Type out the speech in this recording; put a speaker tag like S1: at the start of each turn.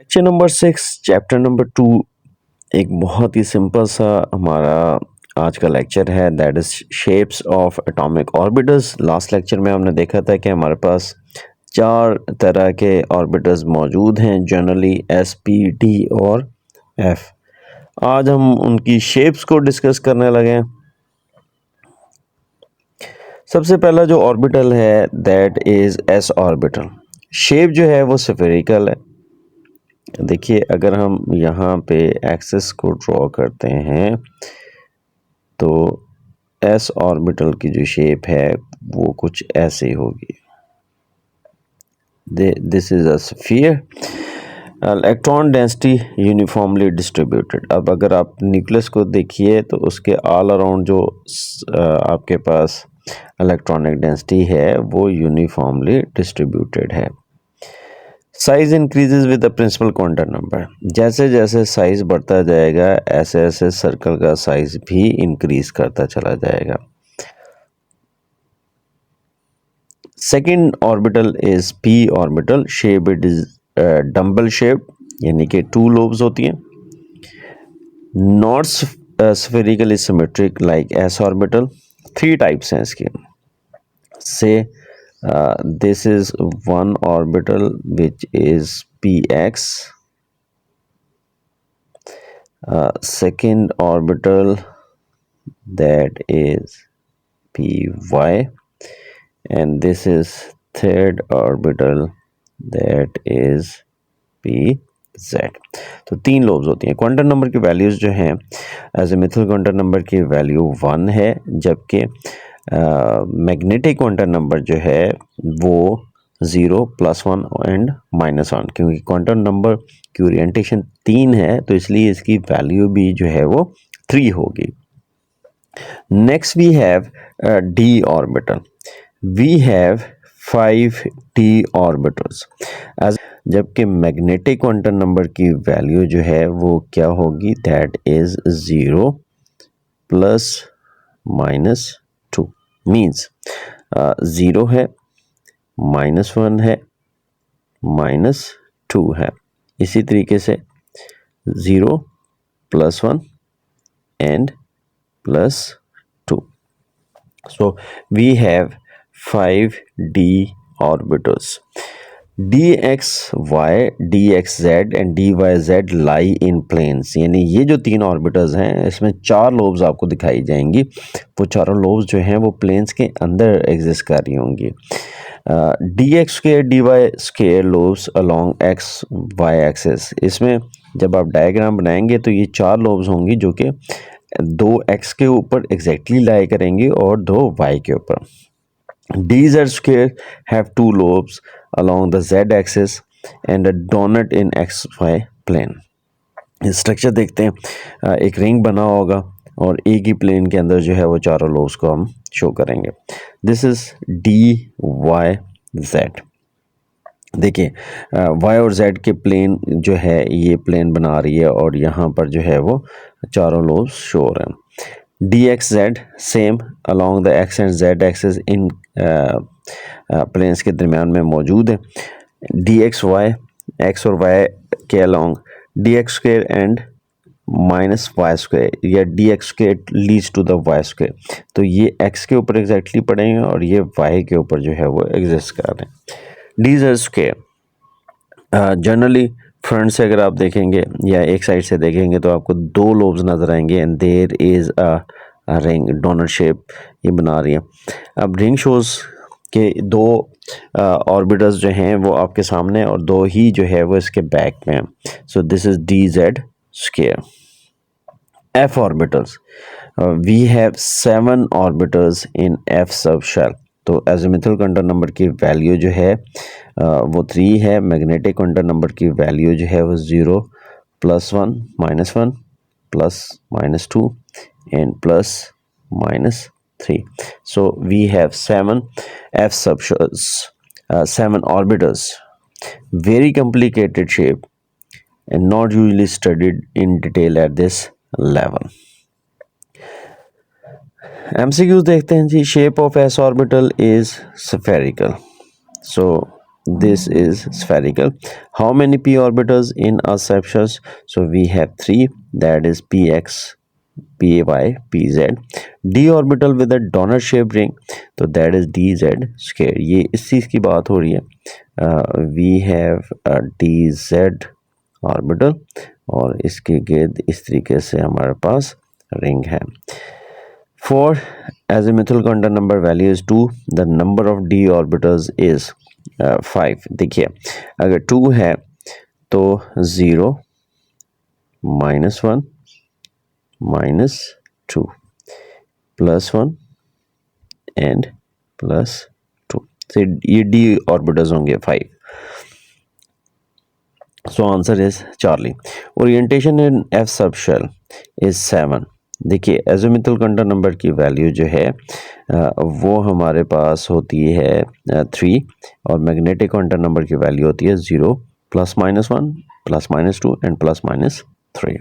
S1: Lecture number 6 chapter number 2 एक बहुत ही simple सा हमारा आज का लेक्चर है, that is shapes of atomic orbitals. Last lecture में हमने देखा था कि हमारे पास चार तरह के ऑर्बिटल्स मौजूद हैं, जनरली एस, पी, डी और एफ। आज हम उनकी शेप्स को डिस्कस करने लगे हैं। सबसे पहला जो ऑर्बिटल है that is S orbital. Shape जो है वो स्फेरिकल है। देखिए, अगर हम यहाँ पे एक्सिस को ड्रॉ करते हैं तो एस ऑर्बिटल की जो शेप है वो कुछ ऐसे होगी। This is a sphere, electron density uniformly distributed. अब अगर आप न्यूक्लियस को देखिए तो उसके ऑल अराउंड जो आपके पास इलेक्ट्रॉनिक डेंसिटी है वो यूनिफॉर्मली डिस्ट्रीब्यूटेड है। Size increases with the principal quantum number. जैसे जैसे साइज बढ़ता जाएगा ऐसे ऐसे सर्कल का साइज भी इंक्रीज करता चला जाएगा। Second orbital is P orbital. Shape it is dumbbell shape, यानी कि टू लोब्स होती हैं। Not spherically symmetric like S orbital. Three types हैं इसके। से this is one orbital which is px, second orbital that is py, and this is third orbital that is pz। तो तीन lobes होती हैं। Quantum number की values जो हैं azimuthal quantum number की वैल्यू 1 है, जबकि मैग्नेटिक क्वांटम नंबर जो है वो 0, +1 एंड -1। क्योंकि क्वांटम नंबर की ओरिएंटेशन 3 है तो इसलिए इसकी वैल्यू भी जो है वो 3 होगी। Next we have d orbital. We have 5 d orbitals, जबकि मैग्नेटिक क्वांटम नंबर की वैल्यू जो है वो क्या होगी, दैट इज 0 ± 2। मीन्स 0 है, -1 है, -2 है। इसी तरीके से 0 +1 and +2। So we have 5d orbitals. dxy, dxz and dyz lie in planes. यानी ये जो तीन ऑर्बिटल्स हैं इसमें चार लोब्स आपको दिखाई जाएंगी। वो चारों लोब्स जो हैं वो प्लेन्स के अंदर एग्जिस्ट कर रही होंगी। dx square dy square lobes along x y axis. इसमें जब आप डायग्राम बनाएंगे तो ये चार लोब्स होंगी जो कि दो एक्स के ऊपर एग्जैक्टली लाई करेंगी और दो वाई के ऊपर। dz square have two lobes along the z-axis and a donut in xy plane। Structure देखते हैं, एक रिंग बना होगा और एक ही प्लेन के अंदर जो है वो चारों लोब्स को हम शो करेंगे। This is d y z. देखिए, वाई और जेड के प्लेन जो है ये प्लेन बना रही है और यहाँ पर जो है वो चारों लोब्स शो हो रहे हैं। dxz same along the x and z axis in planes के दरमियान में मौजूद है। dxy एक्स और y के along dx square and -y square या dx square leads to the y square. तो ये x के ऊपर एग्जैक्टली पड़ेंगे और ये y के ऊपर जो है वो एग्जिस्ट कर रहे हैं। dz स्क्वायर जनरली फ्रंट से अगर आप देखेंगे या एक साइड से देखेंगे तो आपको दो लोब्स नजर आएंगे and there is a ring, donut shape ये बना रही है। अब रिंग शोज के दो ऑर्बिटल्स जो हैं वो आपके सामने और दो ही जो है वो इसके बैक में हैं। So this is dz square. f orbitals, we have 7 orbitals in f sub shell. तो एजिमुथल क्वांटम नंबर की वैल्यू जो है वो 3 है। मैग्नेटिक क्वांटम नंबर की वैल्यू जो है वो 0 +1 -1 +-2 and +-3। So we have 7 f subshells, 7 orbitals, very complicated shape and not usually studied in detail at this level। MCQs देखते हैं जी। Shape of S orbital is spherical. So this is spherical. How many p orbitals in a subshell? So we have 3, that is px, py, pz. d orbital with a donut shaped ring, तो that is dz square. ये इस चीज़ की बात हो रही है. We have a dz orbital और इसके गिर्द इस तरीके से हमारे पास रिंग है. For azimuthal quantum number value is 2, the number of d orbitals is 5. देखिए अगर 2 है तो 0 -1 -2 +1 एंड +2. तो ये d orbitals होंगे 5. So answer is Charlie. Orientation in f sub shell is 7. देखिए एजिमुथल क्वांटम नंबर की वैल्यू जो है वो हमारे पास होती है 3 और मैग्नेटिक क्वांटम नंबर की वैल्यू होती है 0 +-1 +-2 एंड +-3.